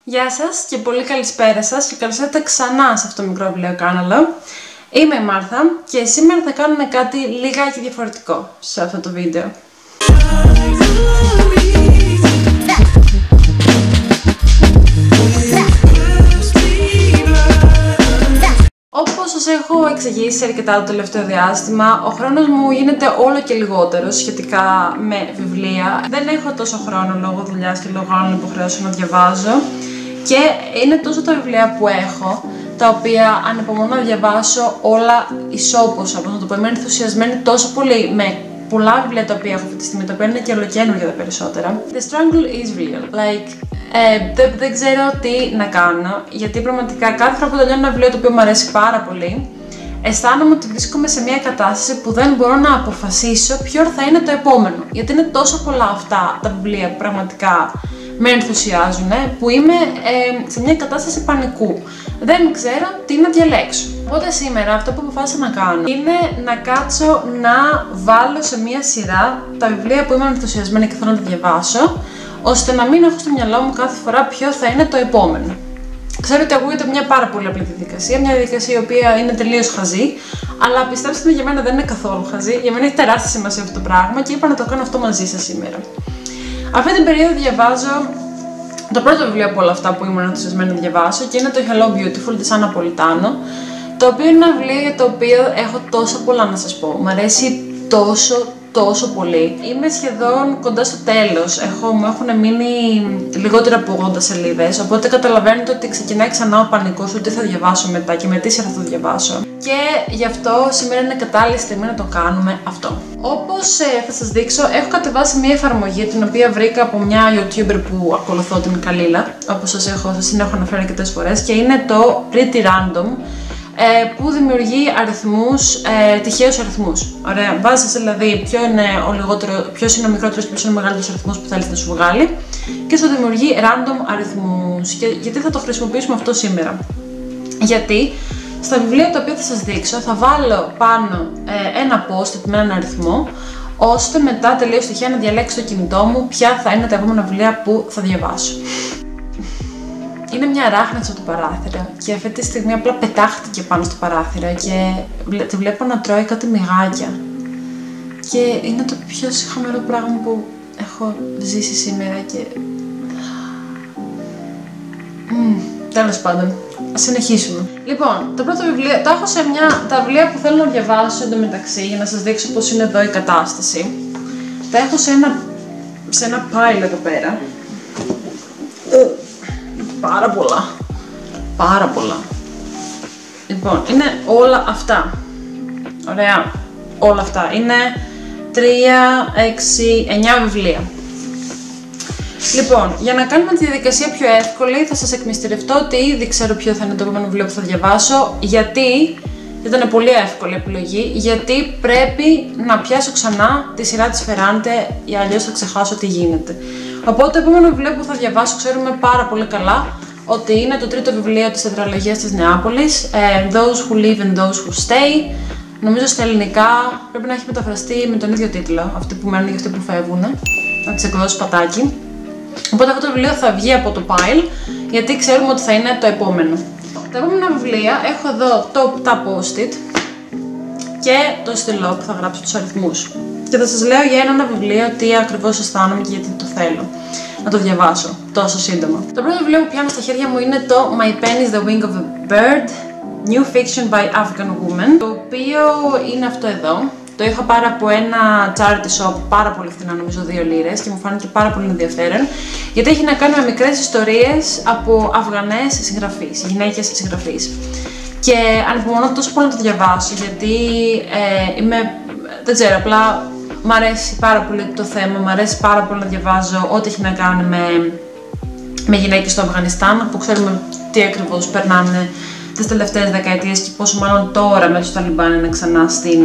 Γεια σας και πολύ καλησπέρα σας και καλώς ήρθατε ξανά σε αυτό το μικρό βιβλιοκάναλο. Είμαι η Μάρθα και σήμερα θα κάνουμε κάτι λιγάκι διαφορετικό σε αυτό το βίντεο. Όπως σας έχω εξηγήσει αρκετά το τελευταίο διάστημα, ο χρόνος μου γίνεται όλο και λιγότερος σχετικά με βιβλία. Δεν έχω τόσο χρόνο λόγω δουλειάς και λόγω άλλων υποχρεώσεων να διαβάζω και είναι τόσο τα βιβλία που έχω, τα οποία ανυπομονώ να διαβάσω όλα ισόποσα, όπως να το πω. Είμαι ενθουσιασμένη τόσο πολύ με πολλά βιβλία τα οποία έχω αυτή τη στιγμή, τα οποία είναι και ολοκαίνουργια τα περισσότερα. The struggle is real. Δεν ξέρω τι να κάνω, γιατί πραγματικά κάθε φορά που τελειώνω ένα βιβλίο το οποίο μου αρέσει πάρα πολύ, αισθάνομαι ότι βρίσκομαι σε μια κατάσταση που δεν μπορώ να αποφασίσω ποιο θα είναι το επόμενο. Γιατί είναι τόσο πολλά αυτά τα βιβλία που πραγματικά με ενθουσιάζουν, που είμαι σε μια κατάσταση πανικού. Δεν ξέρω τι να διαλέξω. Οπότε σήμερα αυτό που αποφάσισα να κάνω είναι να κάτσω να βάλω σε μια σειρά τα βιβλία που είμαι ενθουσιασμένη και θέλω να τα διαβάσω, ώστε να μην έχω στο μυαλό μου κάθε φορά ποιο θα είναι το επόμενο. Ξέρω ότι ακούγεται μια πάρα πολύ απλή διαδικασία, μια διαδικασία η οποία είναι τελείως χαζή, αλλά πιστέψτε με, για μένα δεν είναι καθόλου χαζή, για μένα έχει τεράστια σημασία αυτό το πράγμα και είπα να το κάνω αυτό μαζί σας σήμερα. Αυτή την περίοδο διαβάζω το πρώτο βιβλίο από όλα αυτά που ήμουν ενθουσιασμένη να διαβάσω και είναι το Hello Beautiful της Άννα Πολιτάνο, το οποίο είναι ένα βιβλίο για το οποίο έχω τόσο πολλά να σας πω. Μ' αρέσει τόσο πολύ. Είμαι σχεδόν κοντά στο τέλος. Μου έχουν μείνει λιγότερο από 80 σελίδες, οπότε καταλαβαίνετε ότι ξεκινάει ξανά ο πανικός του τι θα διαβάσω μετά και με τι σειρά θα το διαβάσω. Και γι' αυτό σήμερα είναι κατάλληλη στιγμή να το κάνουμε αυτό. Όπως θα σας δείξω, έχω κατεβάσει μια εφαρμογή την οποία βρήκα από μια YouTuber που ακολουθώ, την Καλίλα, όπως σας έχω αναφέρει αρκετές φορές, και είναι το Pretty Random, που δημιουργεί αριθμούς, τυχαίους αριθμούς. Ωραία, βάζεις δηλαδή ποιος είναι ο μικρότερος και ποιος είναι ο μεγαλύτερος αριθμός που θέλεις να σου βγάλει και σου δημιουργεί random αριθμούς. Και γιατί θα το χρησιμοποιήσουμε αυτό σήμερα? Γιατί στα βιβλία τα οποία θα σας δείξω θα βάλω πάνω ένα post με έναν αριθμό, ώστε μετά τελείως τυχαία να διαλέξω το κινητό μου ποια θα είναι τα επόμενα βιβλία που θα διαβάσω. Είναι μια αράχνη από το παράθυρο και αυτή τη στιγμή απλά πετάχτηκε πάνω στο παράθυρο και τη βλέπω να τρώει κάτι μυγάκια. Και είναι το πιο συχαμένο πράγμα που έχω ζήσει σήμερα και... τέλος πάντων, ας συνεχίσουμε. Λοιπόν, το πρώτο βιβλίο, το έχω σε τα βιβλία που θέλω να διαβάσω εντωμεταξύ, για να σας δείξω πώς είναι εδώ η κατάσταση. Τα έχω σε ένα pile εδώ πέρα. Πάρα πολλά. Λοιπόν, είναι όλα αυτά. Ωραία, όλα αυτά. Είναι 3, 6, 9 βιβλία. Λοιπόν, για να κάνουμε τη διαδικασία πιο εύκολη, θα σας εκμυστηρευτώ ότι ήδη ξέρω ποιο θα είναι το επόμενο βιβλίο που θα διαβάσω. Γιατί ήταν πολύ εύκολη επιλογή, γιατί πρέπει να πιάσω ξανά τη σειρά της Φεράντε, ή αλλιώς θα ξεχάσω τι γίνεται. Οπότε το επόμενο βιβλίο που θα διαβάσω ξέρουμε πάρα πολύ καλά ότι είναι το τρίτο βιβλίο της τετραλογίας της Νεάπολης, Those Who Live and Those Who Stay. Νομίζω στα ελληνικά πρέπει να έχει μεταφραστεί με τον ίδιο τίτλο, αυτοί που μένουν και αυτοί που φεύγουν, να τις εκδώσει πατάκι. Οπότε αυτό το βιβλίο θα βγει από το pile, γιατί ξέρουμε ότι θα είναι το επόμενο. Τα επόμενα βιβλία έχω εδώ τα post-it και το στυλό που θα γράψω τους αριθμούς. Και θα σας λέω για ένα βιβλίο τι ακριβώς αισθάνομαι και γιατί το θέλω να το διαβάσω τόσο σύντομα. Το πρώτο βιβλίο που πιάνω στα χέρια μου είναι το My Pen is the Wing of a Bird, New Fiction by African Woman, το οποίο είναι αυτό εδώ. Το είχα πάρει από ένα charity shop πάρα πολύ φθηνά, νομίζω 2 λίρες, και μου φάνηκε πάρα πολύ ενδιαφέρον, γιατί έχει να κάνει με μικρές ιστορίες από Αφγανές συγγραφείς, γυναίκες συγγραφείς. Και ανυπομονώ τόσο πολύ να το διαβάσω, γιατί δεν ξέρω, απλά μ' αρέσει πάρα πολύ το θέμα, μ' αρέσει πάρα πολύ να διαβάζω ό,τι έχει να κάνει με γυναίκες στο Αφγανιστάν, που ξέρουμε τι ακριβώς περνάνε τις τελευταίες δεκαετίες και πόσο μάλλον τώρα με τους Ταλιμπάν είναι ξανά στην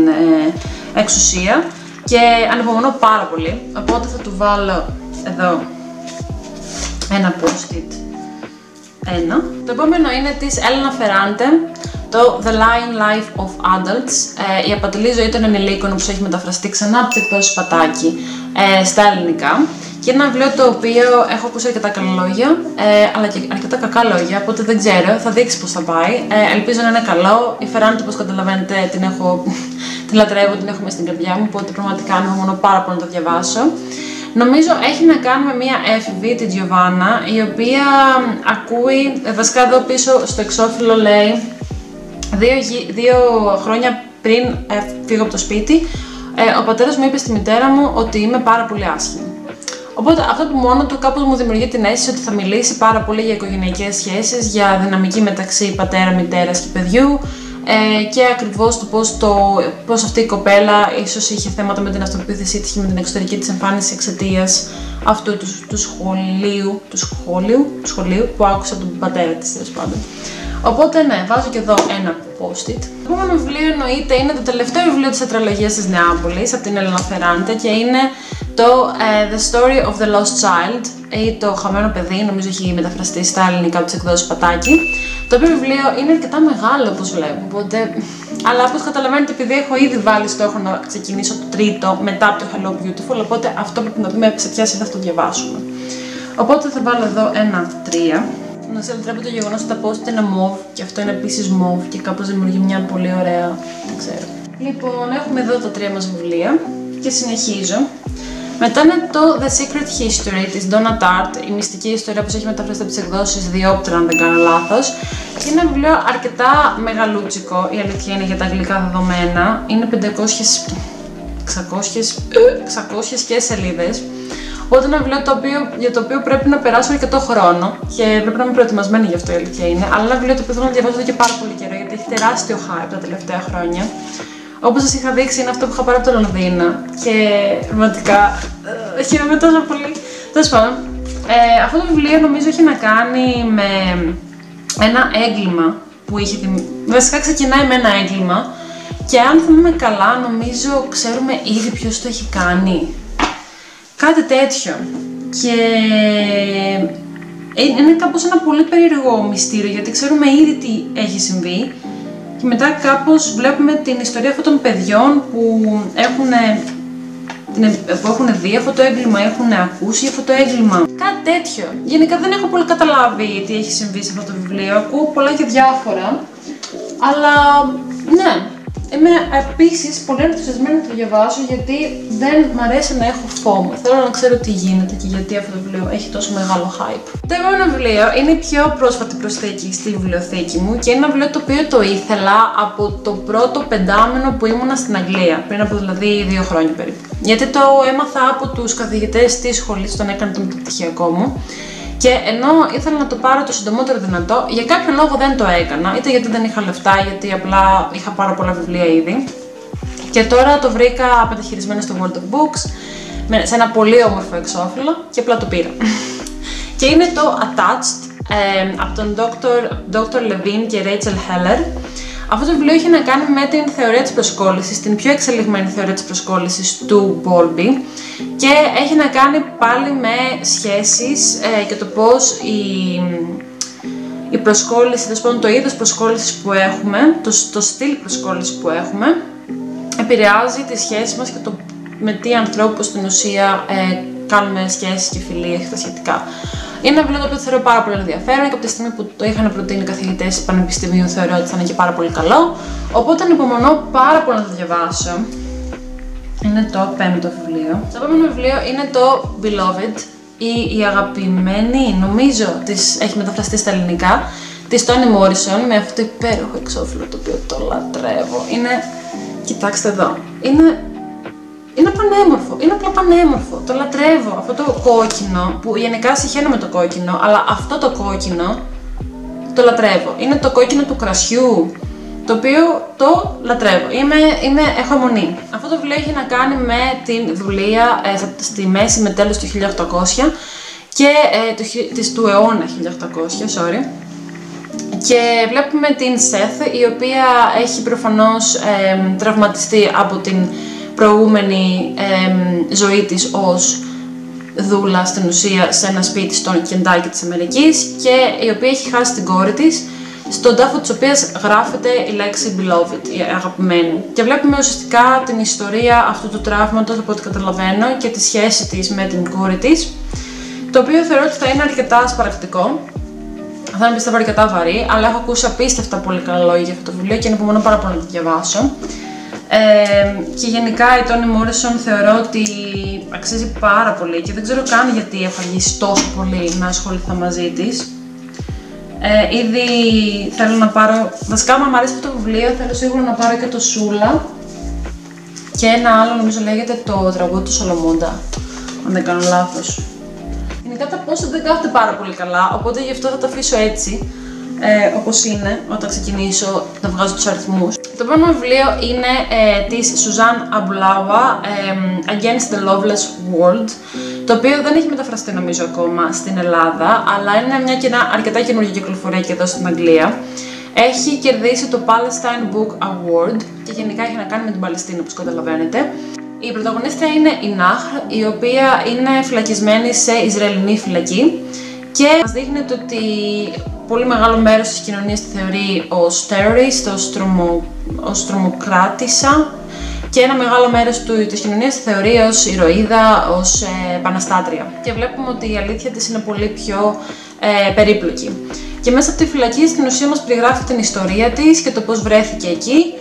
εξουσία. Και ανυπομονώ πάρα πολύ, οπότε θα του βάλω εδώ ένα post-it. Το επόμενο είναι της Έλενα Φεράντε, το The Lying Life of Adults, η απατηλή ζωή των ενηλίκων, όπως έχει μεταφραστεί ξανά από το εκδόσεις Πατάκη στα ελληνικά. Και ένα βιβλίο το οποίο έχω ακούσει αρκετά καλά λόγια, αλλά και αρκετά κακά λόγια, οπότε δεν ξέρω, θα δείξει πώς θα πάει. Ελπίζω να είναι καλό. Η Φεράντη, όπως καταλαβαίνετε, την λατρεύω, την έχω μέσα στην καρδιά μου, οπότε πραγματικά ανυπομονώ πάρα πολύ να το διαβάσω. Νομίζω έχει να κάνει με μια έφηβη, την Τζιοβάνα, η οποία ακούει, βασικά εδώ πίσω στο εξώφυλλο λέει, 2 χρόνια πριν φύγω από το σπίτι, ο πατέρας μου είπε στη μητέρα μου ότι είμαι πάρα πολύ άσχημη. Οπότε αυτό που μόνο του κάπως μου δημιουργεί την αίσθηση ότι θα μιλήσει πάρα πολύ για οικογενειακές σχέσεις, για δυναμική μεταξύ πατέρα, μητέρας και παιδιού, και ακριβώς το πώς αυτή η κοπέλα ίσως είχε θέματα με την αυτοπεποίθησή της και με την εξωτερική της εμφάνιση εξαιτίας αυτού του σχολείου που άκουσα από τον πατέρα της, τέλος πάντων. Οπότε ναι, βάζω και εδώ ένα post-it. Το επόμενο βιβλίο εννοείται είναι το τελευταίο βιβλίο της τετραλογίας της Νεάπολης από την Έλενα Φεράντε και είναι το The Story of the Lost Child ή το χαμένο παιδί, νομίζω έχει μεταφραστεί στα ελληνικά από τις εκδόσεις Πατάκη. Το οποίο βιβλίο είναι αρκετά μεγάλο όπως βλέπω, οπότε... αλλά όπως καταλαβαίνετε, επειδή έχω ήδη βάλει στόχο να ξεκινήσω το τρίτο μετά από το Hello Beautiful, οπότε αυτό πρέπει να δούμε σε ποια σειρά θα το διαβάσουμε. Οπότε θα βάλω εδώ ένα 3. Να σε λατρεύω το γεγονός ότι τα post είναι mauve και αυτό είναι επίσης mauve και κάπως δημιουργεί μια πολύ ωραία, δεν ξέρω. Λοιπόν, έχουμε εδώ τα 3 μας βιβλία και συνεχίζω. Μετά είναι το The Secret History της Donna Tartt, η μυστική ιστορία που έχει μεταφραστεί από τις εκδόσεις Διόπτρα, αν δεν κάνω λάθος. Είναι ένα βιβλίο αρκετά μεγαλούτσικο, η αλήθεια είναι για τα αγγλικά δεδομένα. Είναι 600 και σελίδες. Οπότε ένα βιβλίο για το οποίο πρέπει να περάσω αρκετό χρόνο και πρέπει να είμαι προετοιμασμένη γι' αυτό, η αλήθεια είναι. Αλλά ένα βιβλίο το οποίο θέλω να διαβάσω εδώ και πάρα πολύ καιρό, γιατί έχει τεράστιο hype τα τελευταία χρόνια. Όπως σας είχα δείξει, είναι αυτό που είχα πάρει από το Λονδίνο και πραγματικά χαίρομαι τόσο πολύ. Τέλος πάντων, αυτό το βιβλίο νομίζω έχει να κάνει με ένα έγκλημα που είχε βασικά ξεκινάει με ένα έγκλημα και αν θυμάμαι καλά, νομίζω ξέρουμε ήδη ποιος το έχει κάνει. Κάτι τέτοιο. Και είναι κάπως ένα πολύ περίεργο μυστήριο, γιατί ξέρουμε ήδη τι έχει συμβεί και μετά κάπως βλέπουμε την ιστορία αυτών των παιδιών που έχουν δει αυτό το έγκλημα, έχουν ακούσει αυτό το έγκλημα. Κάτι τέτοιο. Γενικά δεν έχω πολύ καταλάβει τι έχει συμβεί σε αυτό το βιβλίο. Ακούω πολλά και διάφορα, αλλά ναι. Είμαι επίσης πολύ ενθουσιασμένη να το διαβάσω γιατί δεν μ' αρέσει να έχω φόβο. Θέλω να ξέρω τι γίνεται και γιατί αυτό το βιβλίο έχει τόσο μεγάλο hype. Το επόμενο βιβλίο είναι η πιο πρόσφατη προσθήκη στη βιβλιοθήκη μου και είναι ένα βιβλίο το οποίο το ήθελα από το πρώτο πεντάμενο που ήμουνα στην Αγγλία, πριν από δηλαδή 2 χρόνια περίπου. Γιατί το έμαθα από τους καθηγητές της σχολής, τον έκανε το μεταπτυχιακό μου. Και ενώ ήθελα να το πάρω το συντομότερο δυνατό, για κάποιο λόγο δεν το έκανα, είτε γιατί δεν είχα λεφτά, γιατί απλά είχα πάρα πολλά βιβλία ήδη. Και τώρα το βρήκα μεταχειρισμένο στο World of Books, σε ένα πολύ όμορφο εξώφυλλο και απλά το πήρα. Και είναι το Attached, από τον Dr. Levine και Rachel Heller. Αυτό το βιβλίο έχει να κάνει με την θεωρία της προσκόλλησης, την πιο εξελιγμένη θεωρία της προσκόλλησης του Bowlby και έχει να κάνει πάλι με σχέσεις και το πώς η προσκόλληση, το είδος προσκόλλησης που έχουμε, το στυλ προσκόλλησης που έχουμε, επηρεάζει τις σχέσεις μας και το με τι ανθρώπους στην ουσία κάνουμε σχέσεις και φιλίες και τα σχετικά. Είναι ένα βιβλίο το οποίο θεωρώ πάρα πολύ ενδιαφέρον και από τη στιγμή που το είχαν προτείνει οι καθηγητές του πανεπιστημίου θεωρώ ότι θα είναι και πάρα πολύ καλό. Οπότε ανυπομονώ πάρα πολύ να το διαβάσω. Είναι το 5ο βιβλίο. Το επόμενο βιβλίο είναι το Beloved ή η αγαπημένη, νομίζω έχει μεταφραστεί στα ελληνικά, της Toni Morrison με αυτό το υπέροχο εξώφυλλο το οποίο το λατρεύω. Κοιτάξτε εδώ. Είναι πανέμορφο, είναι απλά πανέμορφο, το λατρεύω, αυτό το κόκκινο, που γενικά συχαίνω με το κόκκινο, αλλά αυτό το κόκκινο το λατρεύω. Είναι το κόκκινο του κρασιού, το οποίο το λατρεύω, έχω αιμονή. Αυτό το βιβλίο έχει να κάνει με την δουλεία στη μέση με τέλος του 1800 και του αιώνα 1800, Και βλέπουμε την Σεθ, η οποία έχει προφανώς τραυματιστεί από την προηγούμενη ζωή της ως δούλα στην ουσία σε ένα σπίτι στον Κεντάκι της Αμερικής και η οποία έχει χάσει την κόρη της στον τάφο της οποίας γράφεται η λέξη beloved, η αγαπημένη. Και βλέπουμε ουσιαστικά την ιστορία αυτού του τραύματος, από ό,τι καταλαβαίνω, και τη σχέση της με την κόρη της, το οποίο θεωρώ ότι θα είναι αρκετά σπαρακτικό. Θα είναι πιστεύω αρκετά βαρύ, αλλά έχω ακούσει απίστευτα πολύ καλά λόγια για αυτό το βιβλίο και ανυπομονώ πάρα πολύ να το διαβάσω. Και γενικά η Τόνι Μόρισον θεωρώ ότι αξίζει πάρα πολύ και δεν ξέρω καν γιατί έχω αργήσει τόσο πολύ να ασχοληθώ μαζί της. Ήδη θέλω να πάρω, βασικά μου αρέσει αυτό το βιβλίο, θέλω σίγουρα να πάρω και το Σούλα και ένα άλλο νομίζω λέγεται το τραγούδι του Σολομόντα, αν δεν κάνω λάθος. Γενικά τα post δεν κάθονται πάρα πολύ καλά, οπότε γι' αυτό θα τα αφήσω έτσι, όπως είναι, όταν ξεκινήσω να βγάζω τους αριθμούς. Το επόμενο βιβλίο είναι της Σουζάν Αμπουλάουα, Against the Loveless World, το οποίο δεν έχει μεταφραστεί νομίζω ακόμα στην Ελλάδα, αλλά είναι μια αρκετά καινούργια κυκλοφορία και εδώ στην Αγγλία. Έχει κερδίσει το Palestine Book Award και γενικά έχει να κάνει με την Παλαιστίνη, όπως καταλαβαίνετε. Η πρωταγωνίστρια είναι η Ναχρ, η οποία είναι φυλακισμένη σε Ισραηλινή φυλακή και μας δείχνει ότι πολύ μεγάλο μέρος της κοινωνίας τη θεωρεί ως terrorist, ως τρομοκράτησα, και ένα μεγάλο μέρος της κοινωνίας τη θεωρεί ως ηρωίδα, ως επαναστάτρια. Και βλέπουμε ότι η αλήθεια της είναι πολύ πιο περίπλοκη. Και μέσα από τη φυλακή στην ουσία μας περιγράφει την ιστορία της και το πώς βρέθηκε εκεί.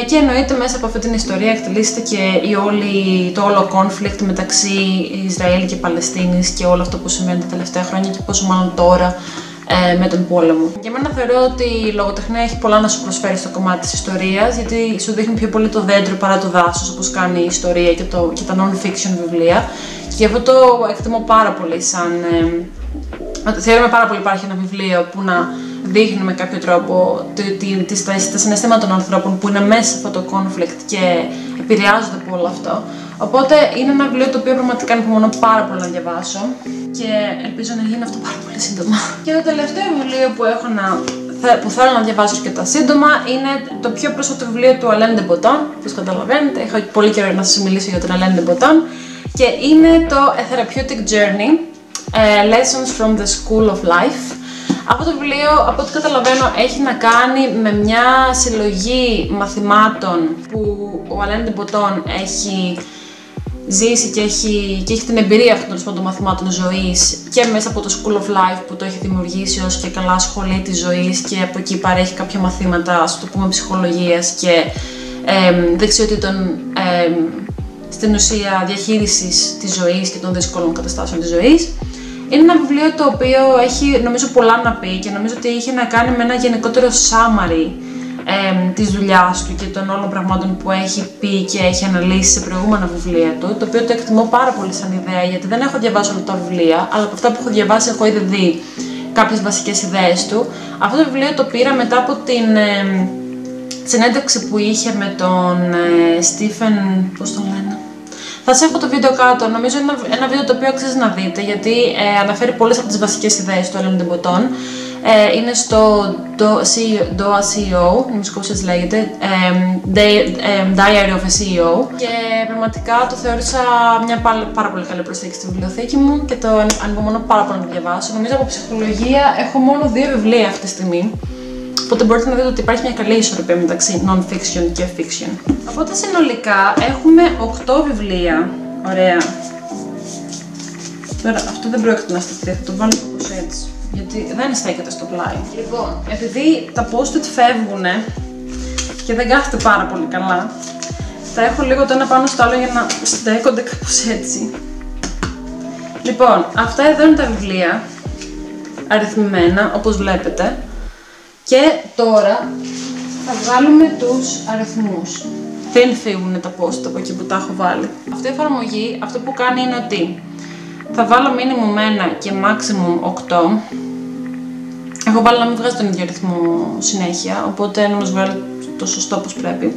Και εννοείται μέσα από αυτή την ιστορία εκτελήσεται και το όλο conflict μεταξύ Ισραήλ και Παλαιστίνης και όλο αυτό που συμβαίνει τα τελευταία χρόνια και πόσο μάλλον τώρα με τον πόλεμο. Για μένα θεωρώ ότι η λογοτεχνία έχει πολλά να σου προσφέρει στο κομμάτι της ιστορίας, γιατί σου δείχνει πιο πολύ το δέντρο παρά το δάσος, όπως κάνει η ιστορία και τα non-fiction βιβλία. Και γι' αυτό το εκτιμώ πάρα πολύ θεωρούμε πάρα πολύ υπάρχει ένα βιβλίο που να δείχνει με κάποιο τρόπο τα συναισθήματα των ανθρώπων που είναι μέσα σε αυτό το conflict και επηρεάζονται από όλο αυτό. Οπότε είναι ένα βιβλίο το οποίο πραγματικά ανυπομονώ πάρα πολύ να διαβάσω και ελπίζω να γίνει αυτό πάρα πολύ σύντομα. Και το τελευταίο βιβλίο που θέλω να διαβάσω αρκετά σύντομα είναι το πιο πρόσφατο βιβλίο του Alain de Botton. Όπως καταλαβαίνετε, έχω πολύ καιρό να σας μιλήσω για τον Alain de Botton και είναι το A Therapeutic Journey, Lessons from the School of Life. Αυτό το βιβλίο, από ό,τι καταλαβαίνω, έχει να κάνει με μια συλλογή μαθημάτων που ο Alain de Botton έχει ζήσει και έχει την εμπειρία αυτών των μαθημάτων ζωής και μέσα από το School of Life που το έχει δημιουργήσει ως και καλά σχολή της ζωής και από εκεί παρέχει κάποια μαθήματα, ας το πούμε, ψυχολογίας και δεξιοτήτων στην ουσία διαχείρισης της ζωής και των δύσκολων καταστάσεων της ζωής. Είναι ένα βιβλίο το οποίο έχει νομίζω πολλά να πει και νομίζω ότι είχε να κάνει με ένα γενικότερο summary της δουλειάς του και των όλων πραγμάτων που έχει πει και έχει αναλύσει σε προηγούμενα βιβλία του, το οποίο το εκτιμώ πάρα πολύ σαν ιδέα, γιατί δεν έχω διαβάσει όλα τα βιβλία, αλλά από αυτά που έχω διαβάσει έχω ήδη δει κάποιες βασικές ιδέες του. Αυτό το βιβλίο το πήρα μετά από την συνέντευξη που είχε με τον Στίφεν, πώς τον λένε. Θα σας έχω το βίντεο κάτω, νομίζω είναι ένα βίντεο το οποίο αξίζει να δείτε, γιατί αναφέρει πολλές από τις βασικές ιδέες του Alain de Botton. Είναι στο DOA CEO, νομίζω πως έτσι λέγεται, Diary of a CEO, και πραγματικά το θεώρησα μια πάρα πολύ καλή προσθήκη στη βιβλιοθήκη μου και το ανυπομονώ πάρα πολύ να το διαβάσω. Νομίζω από ψυχολογία έχω μόνο 2 βιβλία αυτή τη στιγμή, οπότε μπορείτε να δείτε ότι υπάρχει μια καλή ισορροπία μεταξύ non-fiction και fiction. Οπότε συνολικά έχουμε 8 βιβλία. Ωραία. Τώρα αυτό δεν πρόκειται να σταθεί, θα το βάλω κάπως έτσι, γιατί δεν στέκεται στο πλάι. Λοιπόν, επειδή τα post-it φεύγουνε και δεν κάθεται πάρα πολύ καλά, τα έχω λίγο το ένα πάνω στο άλλο για να στέκονται κάπως έτσι. Λοιπόν, αυτά εδώ είναι τα βιβλία, αριθμημένα, όπως βλέπετε. Και τώρα θα βγάλουμε τους αριθμούς. Δεν φύγουν τα post από εκεί που τα έχω βάλει. Αυτή η εφαρμογή αυτό που κάνει είναι ότι θα βάλω minimum 1 και maximum 8. Έχω βάλει να μην βγάζει τον ίδιο αριθμό συνέχεια, οπότε να μας βγάλει το σωστό όπως πρέπει.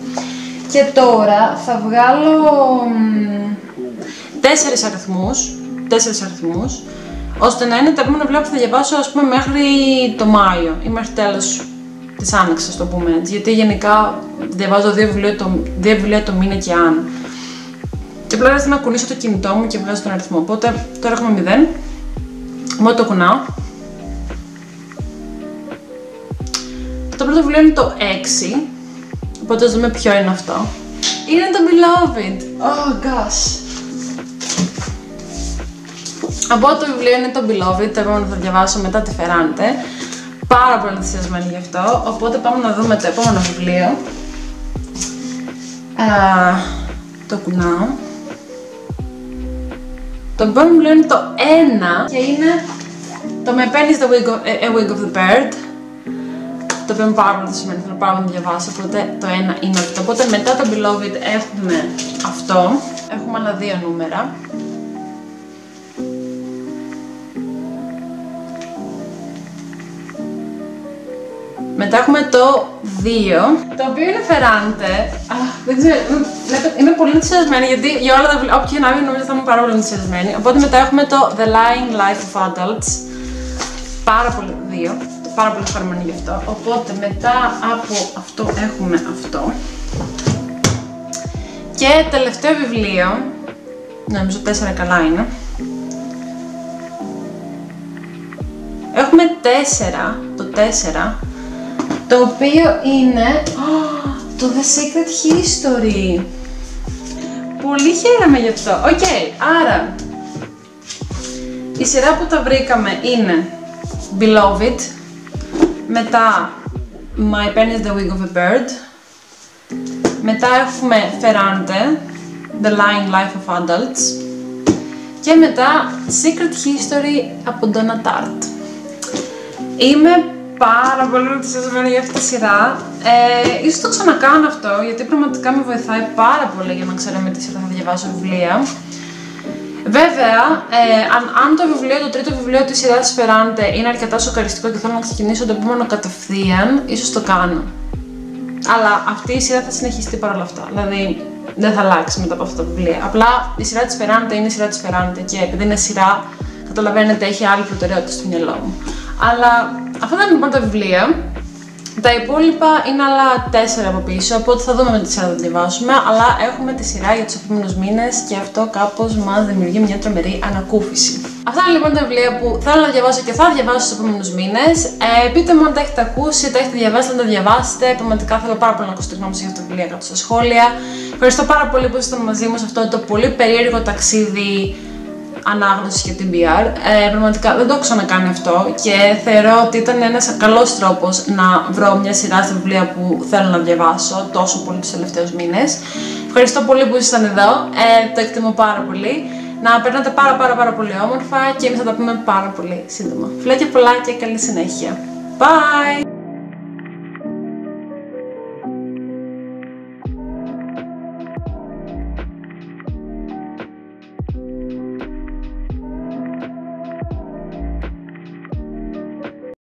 Και τώρα θα βγάλω 4 αριθμούς, ώστε να είναι τα επόμενα βιβλία που θα διαβάσω, ας πούμε, μέχρι το Μάιο ή μέχρι τέλος της άνοιξης, ας το πούμε έτσι. Γιατί γενικά διαβάζω 2 βιβλία το μήνα και αν. Και απλά έρχεται να κουνήσω το κινητό μου και βγάζω τον αριθμό. Οπότε τώρα έχουμε 0. Μόνο το κουνάω. Το πρώτο βιβλίο είναι το 6, οπότε ας δούμε ποιο είναι αυτό. Είναι το Beloved! Oh gosh! Οπότε το βιβλίο είναι το Beloved, το επόμενο θα διαβάσω μετά τη Ferrante. Πάρα πολύ ενθουσιασμένη γι' αυτό, οπότε πάμε να δούμε το επόμενο βιβλίο. Το κουνάω. Το επόμενο βιβλίο είναι το 1 και είναι το Με παίρνεις A Wing of the Bird, το οποίο είναι πάρα πολύ ενθουσιασμένη, θέλω πάρα πολύ να διαβάσω, οπότε το 1 είναι αυτό. Οπότε μετά το Beloved έχουμε αυτό, έχουμε άλλα 2 νούμερα. Μετά έχουμε το 2, το οποίο είναι Ferrante. Δεν ξέρω, είμαι πολύ ενθουσιασμένη γιατί για όλα τα βιβλία, όποια να μην νομίζω θα είμαι πάρα πολύ ενθουσιασμένη. Οπότε μετά έχουμε το The Lying Life of Adults. Πάρα πολύ, 2, πάρα πολύ χαρούμενη γι' αυτό. Οπότε μετά από αυτό έχουμε αυτό. Και τελευταίο βιβλίο, νομίζω 4 καλά είναι. Έχουμε 4, το 4. Το οποίο είναι το The Secret History. Πολύ χαίρομαι γι' αυτό. Οκ, άρα η σειρά που τα βρήκαμε είναι Beloved, μετά My Pen is the Wing of a Bird, μετά έχουμε Ferrante, The Lying Life of Adults και μετά Secret History από Donna Tartt. Είμαι πάρα πολύ ενθουσιασμένη για αυτή τη σειρά. Ίσως το ξανακάνω αυτό, γιατί πραγματικά με βοηθάει πάρα πολύ για να ξέρω με τι σειρά θα διαβάσω βιβλία. Βέβαια, αν το βιβλίο, το τρίτο βιβλίο της σειράς Ferrante είναι αρκετά σοκαριστικό και θέλω να ξεκινήσω το επόμενο κατευθείαν, ίσως το κάνω. Αλλά αυτή η σειρά θα συνεχιστεί παρόλα αυτά. Δηλαδή, δεν θα αλλάξει μετά από αυτά τα βιβλία. Απλά η σειρά της Ferrante είναι η σειρά της Ferrante και επειδή είναι σειρά, καταλαβαίνετε, έχει άλλη προτεραιότητα στο μυαλό μου. Αλλά αυτά ήταν λοιπόν τα βιβλία. Τα υπόλοιπα είναι άλλα 4 από πίσω, οπότε θα δούμε με τη σειρά θα διαβάσουμε. Αλλά έχουμε τη σειρά για τους επόμενους μήνες και αυτό κάπως μας δημιουργεί μια τρομερή ανακούφιση. Αυτά είναι λοιπόν τα βιβλία που θέλω να διαβάσω και θα διαβάσω στους επόμενους μήνες. Πείτε μου αν τα έχετε ακούσει, τα έχετε διαβάσει, αν τα διαβάσετε. Πραγματικά θέλω πάρα πολύ να ακούσω τη γνώμη σας για αυτά τα βιβλία κάτω στα σχόλια. Ευχαριστώ πάρα πολύ που ήσασταν μαζί μου σε αυτό το πολύ περίεργο ταξίδι ανάγνωση για την PR. Πραγματικά δεν το έχω ξανακάνει αυτό και θεωρώ ότι ήταν ένας καλός τρόπος να βρω μια σειρά στα βιβλία που θέλω να διαβάσω τόσο πολύ τους τελευταίους μήνες. Ευχαριστώ πολύ που ήσασταν εδώ, το εκτιμώ πάρα πολύ. Να περνάτε πάρα πολύ όμορφα και εμείς θα τα πούμε πάρα πολύ σύντομα. Φιλάκια πολλά και καλή συνέχεια. Bye!